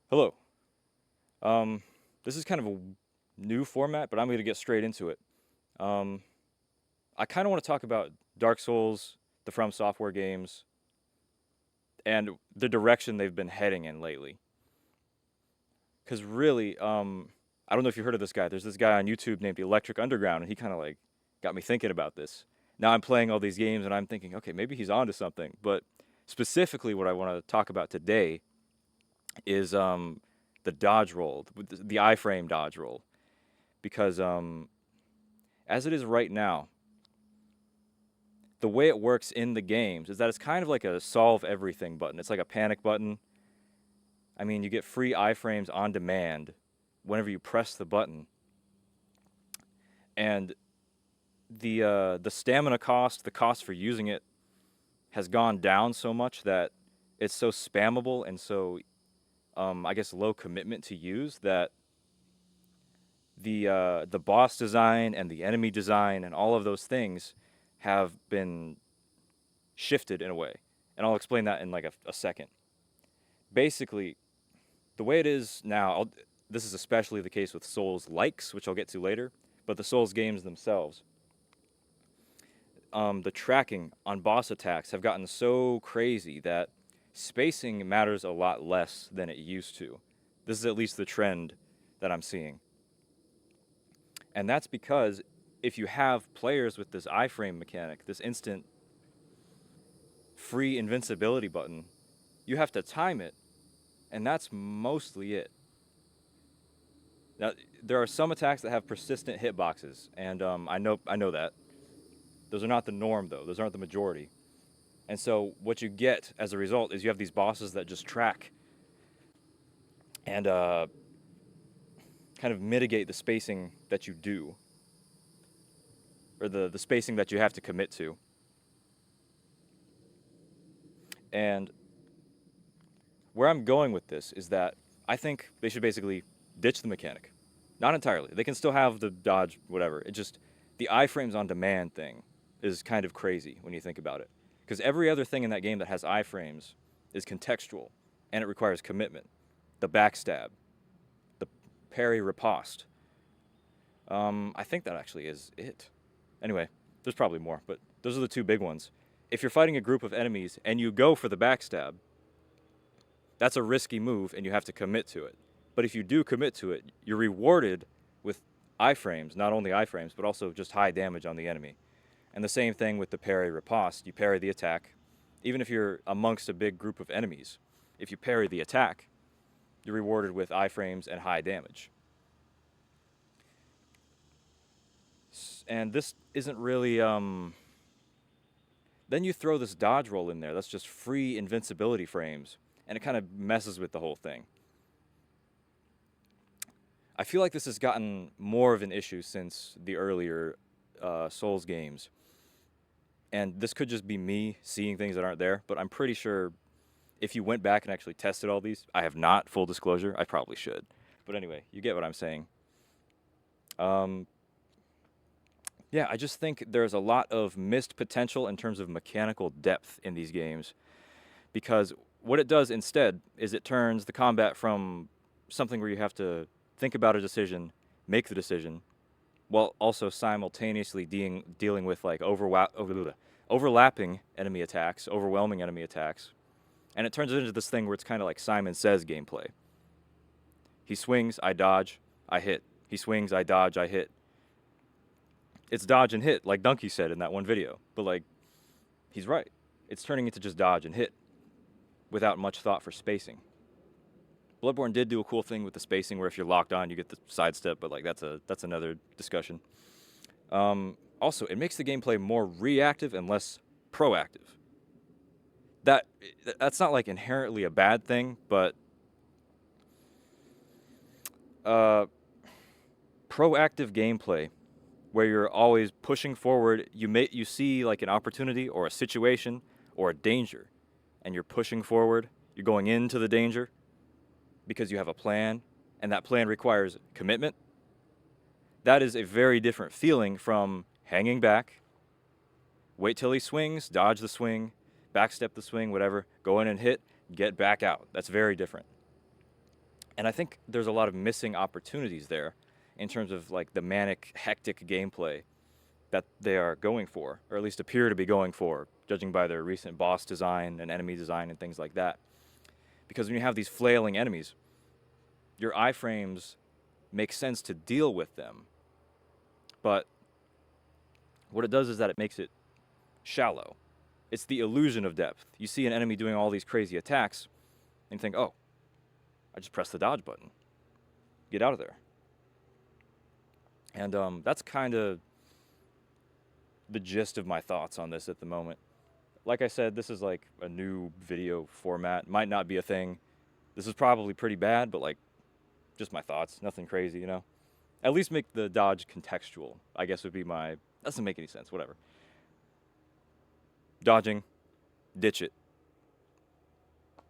Hello. Um, this is kind of a new format, but I'm going to get straight into it. Um, I kind of want to talk about Dark Souls, the From Software games, and the direction they've been heading in lately. Because really, I don't know if you heard of this guy. There's this guy on YouTube named Electric Underground, and he kind of like got me thinking about this. Now I'm playing all these games, and I'm thinking, okay, maybe he's onto something. But specifically, what I want to talk about today is the dodge roll, the iframe dodge roll, because as it is right now, the way it works in the games is that it's kind of like a solve everything button. It's like a panic button. I mean, you get free iframes on demand whenever you press the button, and the stamina cost, the cost for using it, has gone down so much that it's so spammable and so I guess low commitment to use that the boss design and the enemy design and all of those things have been shifted in a way. And I'll explain that in like a second. Basically, the way it is now, this is especially the case with Souls likes, which I'll get to later, but the Souls games themselves, the tracking on boss attacks have gotten so crazy that spacing matters a lot less than it used to. This is at least the trend that I'm seeing. And that's because if you have players with this iframe mechanic, this instant free invincibility button, you have to time it, and that's mostly it. Now, there are some attacks that have persistent hitboxes, and I know that. Those are not the norm, though. Those aren't the majority. And so what you get as a result is you have these bosses that just track and kind of mitigate the spacing that you do, or the spacing that you have to commit to. And where I'm going with this is that I think they should basically ditch the mechanic. Not entirely. They can still have the dodge, whatever. It just, the iframes on demand thing is kind of crazy when you think about it. Because every other thing in that game that has iframes is contextual and it requires commitment. The backstab, the parry riposte. I think that actually is it. Anyway, there's probably more, but those are the two big ones. If you're fighting a group of enemies and you go for the backstab, that's a risky move and you have to commit to it. But if you do commit to it, you're rewarded with iframes, not only iframes, but also just high damage on the enemy. And the same thing with the parry riposte. You parry the attack, even if you're amongst a big group of enemies. If you parry the attack, you're rewarded with iframes and high damage. And this isn't really. Then you throw this dodge roll in there. That's just free invincibility frames, and it kind of messes with the whole thing. I feel like this has gotten more of an issue since the earlier Souls games. And this could just be me seeing things that aren't there, but I'm pretty sure if you went back and actually tested all these, I have not, full disclosure, I probably should. But anyway, you get what I'm saying. Um, yeah, I just think there's a lot of missed potential in terms of mechanical depth in these games because what it does instead is it turns the combat from something where you have to think about a decision, make the decision, while also simultaneously dealing with like overlapping enemy attacks, overwhelming enemy attacks. And it turns it into this thing where it's kind of like Simon Says gameplay. He swings, I dodge, I hit. He swings, I dodge, I hit. It's dodge and hit, like Donkey said in that one video. But like, he's right. It's turning into just dodge and hit without much thought for spacing. Bloodborne did do a cool thing with the spacing where if you're locked on, you get the sidestep, but like that's another discussion. Also, it makes the gameplay more reactive and less proactive. That that's not like inherently a bad thing, but uh, proactive gameplay where you're always pushing forward, you see like an opportunity or a situation or a danger, and you're pushing forward. You're going into the danger because you have a plan, and that plan requires commitment. That is a very different feeling from hanging back, wait till he swings, dodge the swing, backstep the swing, whatever, go in and hit, get back out. That's very different. And I think there's a lot of missing opportunities there in terms of like the manic, hectic gameplay that they are going for, or at least appear to be going for, judging by their recent boss design and enemy design and things like that. Because when you have these flailing enemies, your iframes make sense to deal with them, but what it does is that it makes it shallow. It's the illusion of depth. You see an enemy doing all these crazy attacks, and you think, oh, I just press the dodge button. Get out of there. And that's kind of the gist of my thoughts on this at the moment. Like I said, this is like a new video format. Might not be a thing. This is probably pretty bad, but like, just my thoughts. Nothing crazy, you know? At least make the dodge contextual, I guess would be my... Doesn't make any sense, whatever. Dodging, ditch it.